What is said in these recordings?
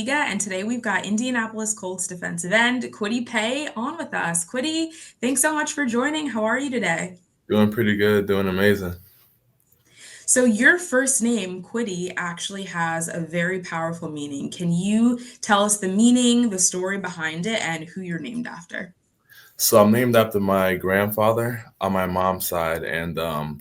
Omatiga, and today we've got Indianapolis Colts defensive end Kwity Paye on with us. Kwity, thanks so much for joining. How are you today? Doing pretty good, doing amazing. So, your first name, Kwity, actually has a very powerful meaning. Can you tell us the meaning, the story behind it, and who you're named after? So I'm named after my grandfather on my mom's side, and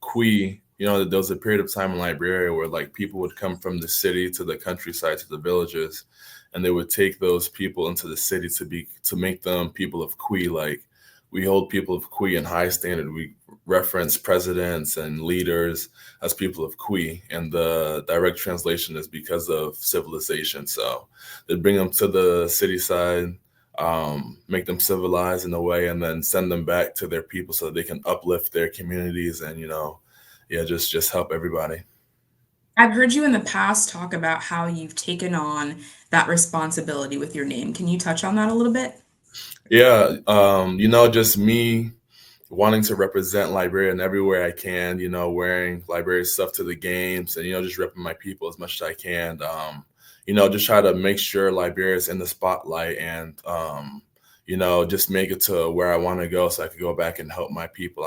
Kwee. There was a period of time in Liberia where like people would come from the city to the countryside to the villages, and they would take those people into the city to make them people of Kwee. Like we hold people of Kwee in high standard. We reference presidents and leaders as people of Kwee, and the direct translation is because of civilization. So they bring them to the city side, make them civilized in a way, and then send them back to their people so that they can uplift their communities and yeah, just help everybody. I've heard you in the past talk about how you've taken on that responsibility with your name. Can you touch on that a little bit? Yeah, just me wanting to represent Liberia in everywhere I can. Wearing Liberia stuff to the games, and just repping my people as much as I can. Just try to make sure Liberia is in the spotlight, and just make it to where I want to go, so I could go back and help my people.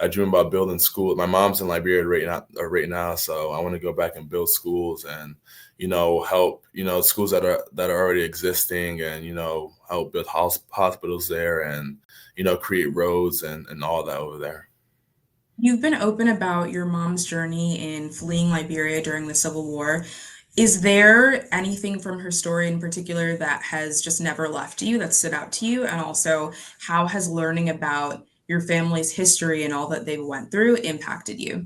I dream about building schools. My mom's in Liberia right now, so I want to go back and build schools and help schools that are already existing, and help build hospitals there, and create roads and all that over there. You've been open about your mom's journey in fleeing Liberia during the Civil War. Is there anything from her story in particular that has just never left you, that stood out to you? And also, how has learning about your family's history and all that they went through impacted you?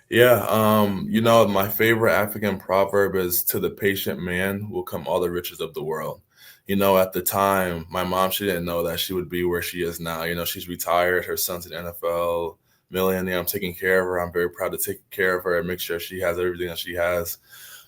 Yeah, my favorite African proverb is to the patient man will come all the riches of the world. At the time, my mom, she didn't know that she would be where she is now. She's retired, her son's an NFL millionaire. I'm taking care of her. I'm very proud to take care of her and make sure she has everything that she has.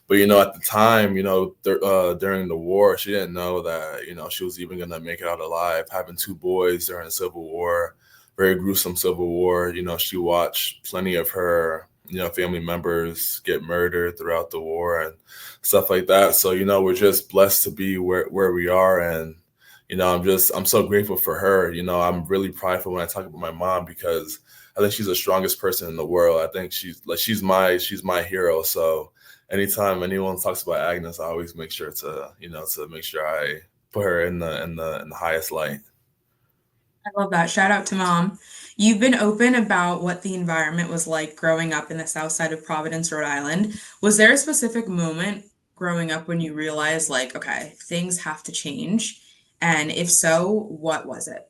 But at the time, during the war, she didn't know that she was even gonna make it out alive. Having two boys during the Civil War, very gruesome Civil War. She watched plenty of her family members get murdered throughout the war and stuff like that. So we're just blessed to be where we are, and I'm so grateful for her. I'm really prideful when I talk about my mom because I think she's the strongest person in the world. I think she's my hero. So anytime anyone talks about Agnes, I always make sure to make sure I put her in the highest light. I love that. Shout out to mom. You've been open about what the environment was like growing up in the south side of Providence, Rhode Island. Was there a specific moment growing up when you realized, like, okay, things have to change? And if so, what was it?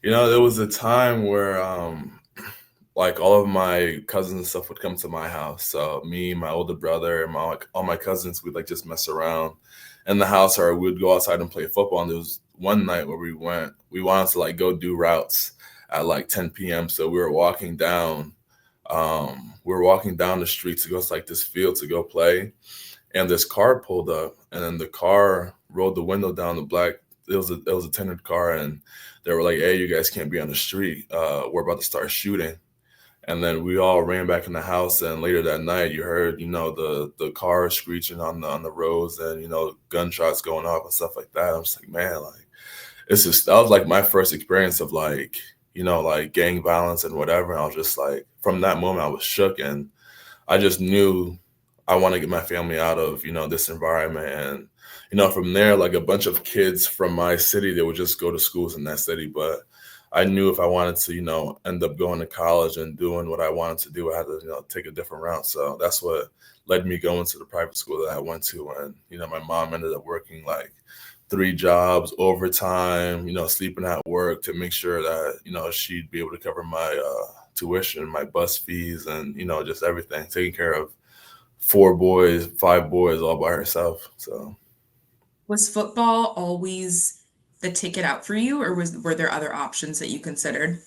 There was a time where like all of my cousins and stuff would come to my house. So me, my older brother, and all my cousins, we'd like just mess around in the house, or we'd go outside and play football. And there was one night where we wanted to like go do routes at like 10 p.m. So we were walking down the street to go to like this field to go play, and this car pulled up, and then the car rolled the window down. It was a tinted car, and they were like, "Hey, you guys can't be on the street. We're about to start shooting." And then we all ran back in the house, and later that night, you heard, the cars screeching on the roads, and gunshots going off and stuff like that. I'm just like, man, like that was like my first experience of like gang violence and whatever. And I was just like, from that moment, I was shook, and I just knew I want to get my family out of this environment. And from there, like a bunch of kids from my city, they would just go to schools in that city, but I knew if I wanted to, end up going to college and doing what I wanted to do, I had to, take a different route. So that's what led me going to the private school that I went to. And, my mom ended up working like three jobs, overtime, sleeping at work to make sure that, she'd be able to cover my tuition, my bus fees, and, just everything, taking care of four boys, five boys all by herself. So. Was football always the ticket out for you, or were there other options that you considered?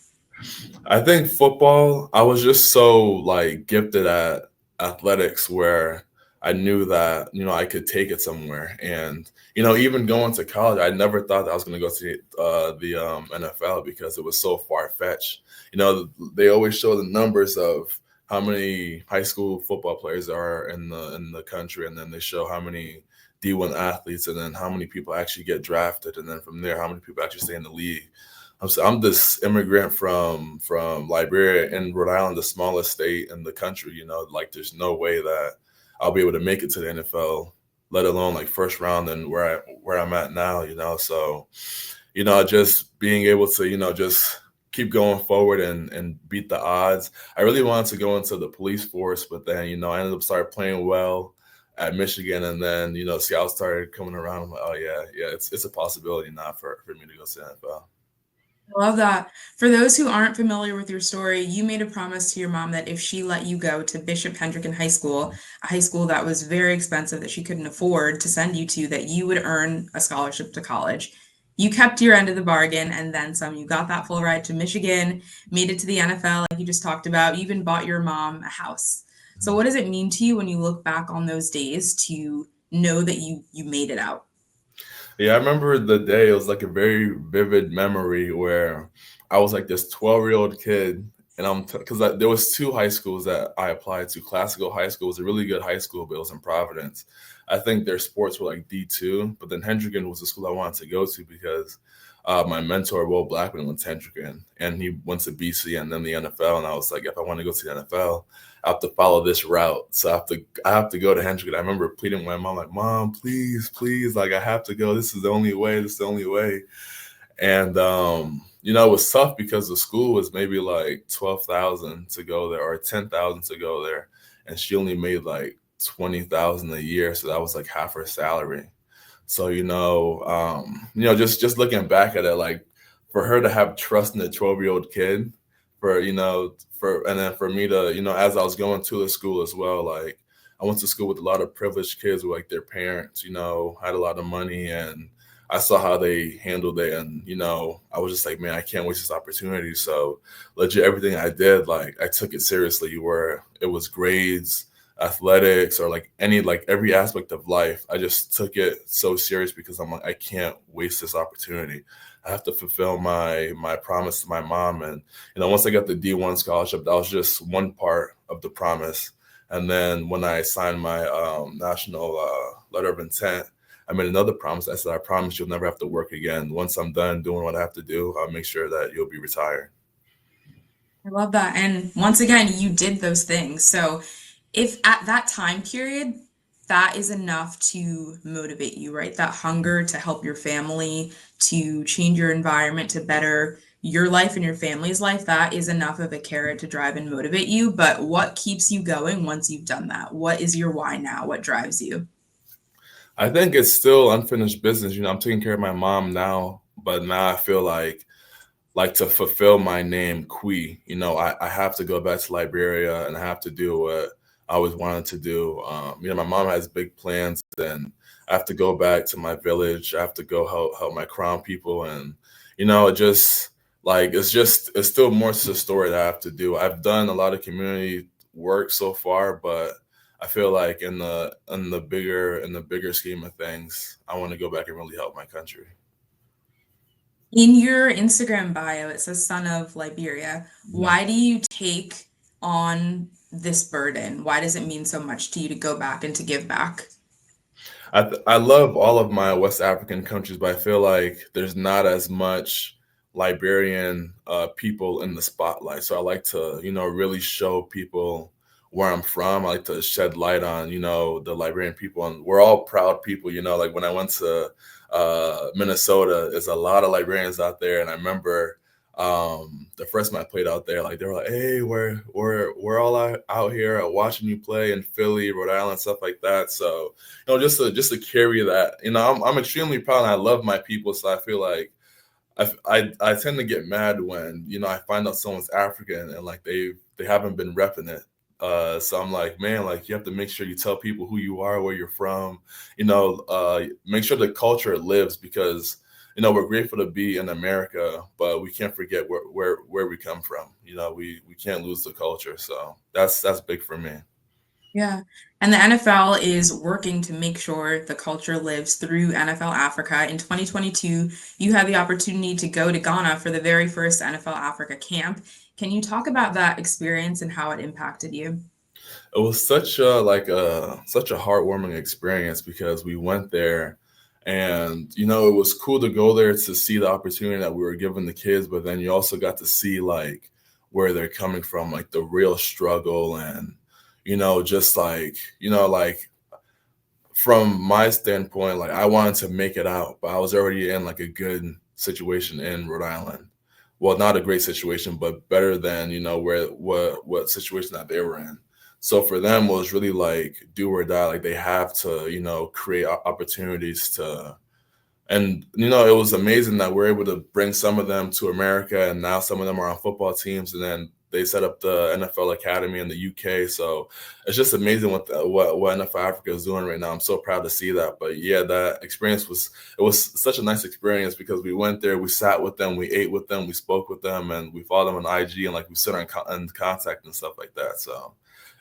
I think football, I was just so like gifted at athletics where I knew that, I could take it somewhere. And, even going to college, I never thought that I was going to go to the NFL because it was so far fetched. They always show the numbers of how many high school football players there are in the country, and then they show how many D1 athletes, and then how many people actually get drafted, and then from there, how many people actually stay in the league. I'm this immigrant from Liberia in Rhode Island, the smallest state in the country. Like there's no way that I'll be able to make it to the NFL, let alone like first round and where I'm at now. So just being able to just keep going forward and beat the odds. I really wanted to go into the police force, but then I ended up started playing well at Michigan, and then scouts started coming around. I'm like, oh yeah, it's a possibility now for me to go to the NFL. I love that. For those who aren't familiar with your story, you made a promise to your mom that if she let you go to Bishop Hendricken High School, a high school that was very expensive that she couldn't afford to send you to, that you would earn a scholarship to college. You kept your end of the bargain and then some. You got that full ride to Michigan, made it to the NFL, like you just talked about. You even bought your mom a house. So, what does it mean to you when you look back on those days to know that you made it out? Yeah, I remember the day. It was like a very vivid memory where I was like this 12-year-old kid, and because there was two high schools that I applied to. Classical High School was a really good high school, but it was in Providence. I think their sports were like D2, but then Hendricken was the school I wanted to go to because my mentor, Will Blackman, went to Hendricken, and he went to BC and then the NFL. And I was like, if I want to go to the NFL, I have to follow this route. So I have to go to Hendricken. I remember pleading with my mom, like, Mom, please, please, like I have to go. This is the only way. This is the only way. And it was tough because the school was maybe like 12,000 to go there or 10,000 to go there, and she only made like 20,000 a year, so that was like half her salary. So just looking back at it, like for her to have trust in a 12-year-old kid, and then for me to as I was going to the school as well, like I went to school with a lot of privileged kids with like their parents, had a lot of money, and I saw how they handled it, and I was just like, man, I can't waste this opportunity. So legit, everything I did, like I took it seriously. Where it was grades, athletics, or like every aspect of life, I just took it so serious because I'm like, I can't waste this opportunity. I have to fulfill my promise to my mom, and once I got the D1 scholarship, that was just one part of the promise. And then when I signed my national letter of intent, I made another promise. I said, I promise you'll never have to work again. Once I'm done doing what I have to do, I'll make sure that you'll be retired. I love that. And once again, you did those things. So, if at that time period, that is enough to motivate you, right? That hunger to help your family, to change your environment, to better your life and your family's life, that is enough of a carrot to drive and motivate you. But what keeps you going once you've done that? What is your why now? What drives you? I think it's still unfinished business. I'm taking care of my mom now, but now I feel like to fulfill my name, Kwee, I have to go back to Liberia and I have to do what I always wanted to do. My mom has big plans, and I have to go back to my village. I have to go help my Crown people, and it just like it's still more to the story that I have to do. I've done a lot of community work so far, but I feel like in the bigger scheme of things, I want to go back and really help my country. In your Instagram bio, it says son of Liberia. Mhm. Why do you take on this burden? Why does it mean so much to you to go back and to give back? I love all of my West African countries, but I feel like there's not as much Liberian people in the spotlight. So I like to, really show people where I'm from. I like to shed light on, the Liberian people, and we're all proud people. Like when I went to Minnesota, there's a lot of Liberians out there, and I remember the first time I played out there, like they were like, "Hey, we're all out here watching you play in Philly, Rhode Island, stuff like that." So just to carry that, I'm extremely proud, and I love my people. So I feel like I tend to get mad when I find out someone's African and like they haven't been repping it. So I'm like, man, like you have to make sure you tell people who you are, where you're from, make sure the culture lives, because we're grateful to be in America, but we can't forget where we come from. We can't lose the culture. So that's big for me. Yeah. And the NFL is working to make sure the culture lives through NFL Africa. In 2022, you had the opportunity to go to Ghana for the very first NFL Africa camp. Can you talk about that experience and how it impacted you? It was such a heartwarming experience because we went there and it was cool to go there to see the opportunity that we were giving the kids, but then you also got to see like where they're coming from, like the real struggle and just like from my standpoint, like I wanted to make it out, but I was already in like a good situation in Rhode Island. Well, not a great situation, but better than where what situation that they were in. So for them, it was really like do or die. Like they have to create opportunities to and it was amazing that we're able to bring some of them to America, and now some of them are on football teams, and then they set up the NFL Academy in the UK. So it's just amazing what NFL Africa is doing right now. I'm so proud to see that. But yeah, that experience was such a nice experience because we went there, we sat with them, we ate with them, we spoke with them, and we followed them on IG, and like we stood in contact and stuff like that. So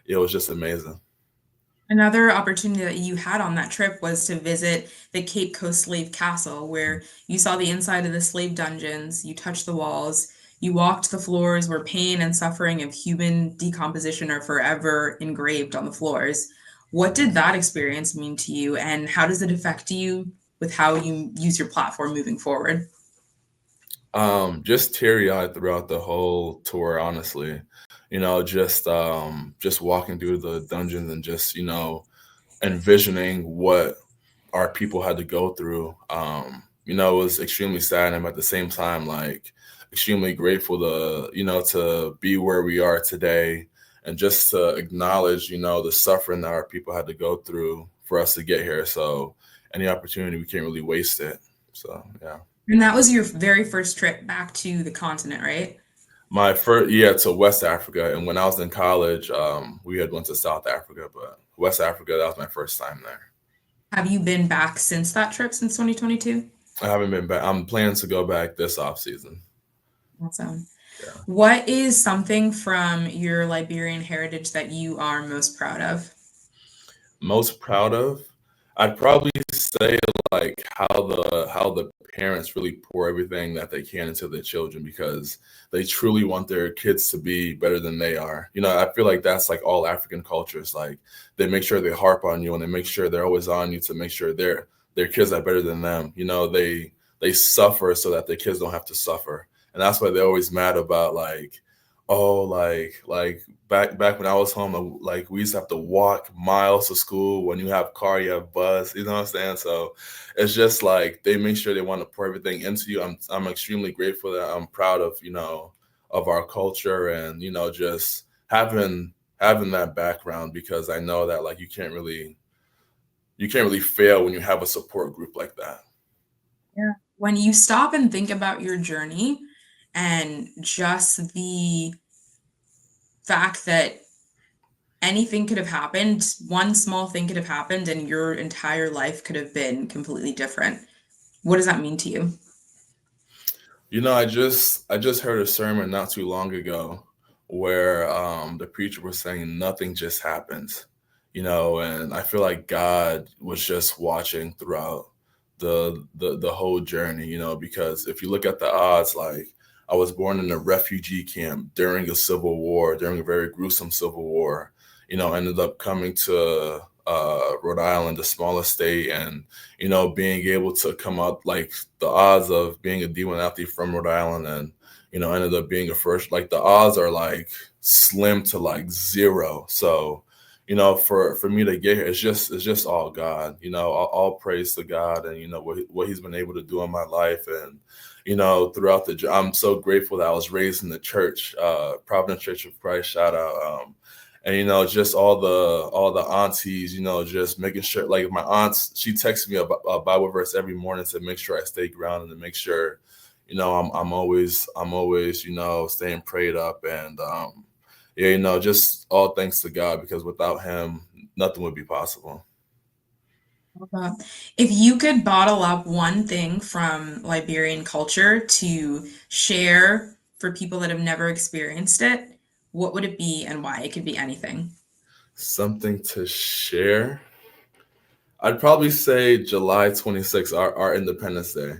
it was just amazing. Another opportunity that you had on that trip was to visit the Cape Coast Slave Castle, where you saw the inside of the slave dungeons, you touched the walls, you walked the floors where pain and suffering of human decomposition are forever engraved on the floors. What did that experience mean to you, and how does it affect you with how you use your platform moving forward? Just teary-eyed throughout the whole tour, honestly. Just walking through the dungeons and just, envisioning what our people had to go through. It was extremely sad and at the same time, like extremely grateful to be where we are today and just to acknowledge, the suffering that our people had to go through for us to get here. So any opportunity, we can't really waste it. So yeah. And that was your very first trip back to the continent, right? My first, yeah, to West Africa, and when I was in college, we had went to South Africa, but West Africa, that was my first time there. Have you been back since that trip, since 2022? I haven't been back. I'm planning to go back this off season. Awesome. Yeah. What is something from your Liberian heritage that you are most proud of? Most proud of, I'd probably say like how the parents really pour everything that they can into their children because they truly want their kids to be better than they are. I feel like that's like all African cultures. Like they make sure they harp on you and they make sure they're always on you to make sure their kids are better than them. They suffer so that their kids don't have to suffer. And that's why they're always mad about like, oh, like back when I was home, like we used to have to walk miles to school. When you have car, you have bus. You know what I'm saying? So it's just like they make sure they want to pour everything into you. I'm extremely grateful that I'm proud of of our culture and just having that background because I know that like you can't really fail when you have a support group like that. Yeah. When you stop and think about your journey and just the fact that anything could have happened, one small thing could have happened, and your entire life could have been completely different. What does that mean to you? I just heard a sermon not too long ago where the preacher was saying nothing just happens, and I feel like God was just watching throughout the whole journey, because if you look at the odds, like I was born in a refugee camp during a civil war, during a very gruesome civil war, ended up coming to Rhode Island, the smallest state, and being able to come out like the odds of being a D1 athlete from Rhode Island and ended up being a first, like the odds are like slim to like zero. So for me to get here, it's just all God. All praise to God, and what He's been able to do in my life, and throughout I'm so grateful that I was raised in the church, Providence Church of Christ. Shout out. And just all the aunties, just making sure. Like my aunts, she texts me a Bible verse every morning to make sure I stay grounded and make sure, I'm always staying prayed up and yeah, just all thanks to God because without Him, nothing would be possible. Uh, If you could bottle up one thing from Liberian culture to share for people that have never experienced it, what would it be and why? It could be anything. Something to share. I'd probably say July 26th, our Independence Day.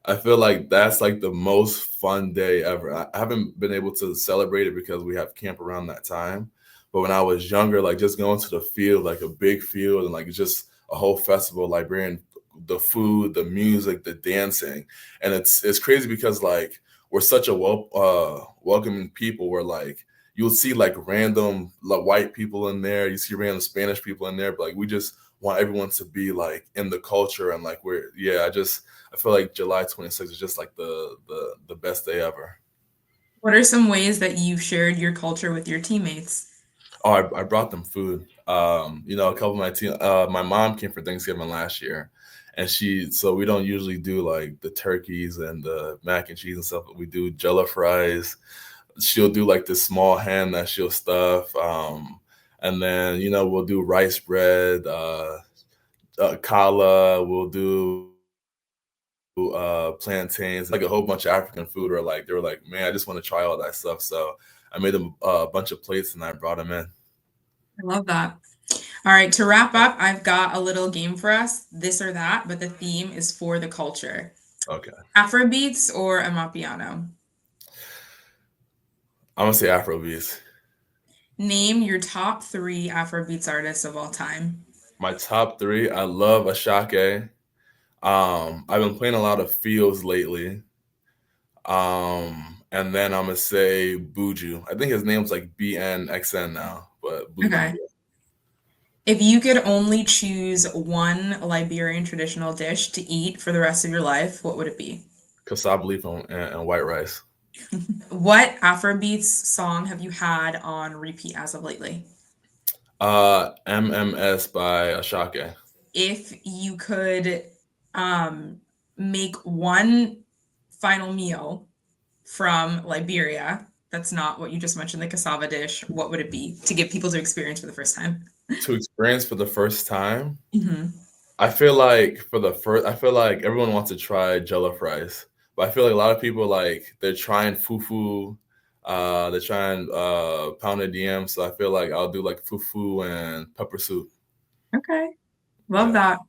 I feel like that's like the most fun day ever. I haven't been able to celebrate it because we have camp around that time. But when I was younger, like just going to the field, like a big field, and like just a whole festival, Liberian, the food, the music, the dancing, and it's crazy because like we're such a welcoming people. We're like you'll see like random like, white people in there, you see random Spanish people in there, but like we just want everyone to be like in the culture and like we're yeah. I feel like July 26th is just like the best day ever. What are some ways that you've shared your culture with your teammates? Oh, I brought them food. A couple of my team, my mom came for Thanksgiving last year, and so we don't usually do like the turkeys and the mac and cheese and stuff. But we do Jollof fries. She'll do like this small ham that she'll stuff, and then we'll do rice bread, challah. We'll do plantains, like a whole bunch of African food. Or like they were like, man, I just want to try all that stuff. So I made them a bunch of plates and I brought them in. I love that. All right, to wrap up, I've got a little game for us, this or that, but the theme is for the culture. Okay. Afrobeats or Amapiano? I'm gonna say Afrobeats. Name your top three Afrobeats artists of all time. My top three, I love Ashake. I've been playing a lot of Fields lately. And then I'm gonna say Buju. I think his name's like BNXN now, but Buju. Okay. If you could only choose one Liberian traditional dish to eat for the rest of your life, what would it be? Cassava leaf and white rice. What Afrobeats song have you had on repeat as of lately? MMS by Ashake. If you could um, make one final meal from Liberia, that's not what you just mentioned, the cassava dish, what would it be to get people to experience for the first time? To experience for the first time, Hmm. I feel like everyone wants to try jollof rice, but I feel like a lot of people like they're trying fufu, they're trying pounded yam. So I feel like I'll do like fufu and pepper soup. Okay, love Yeah. that.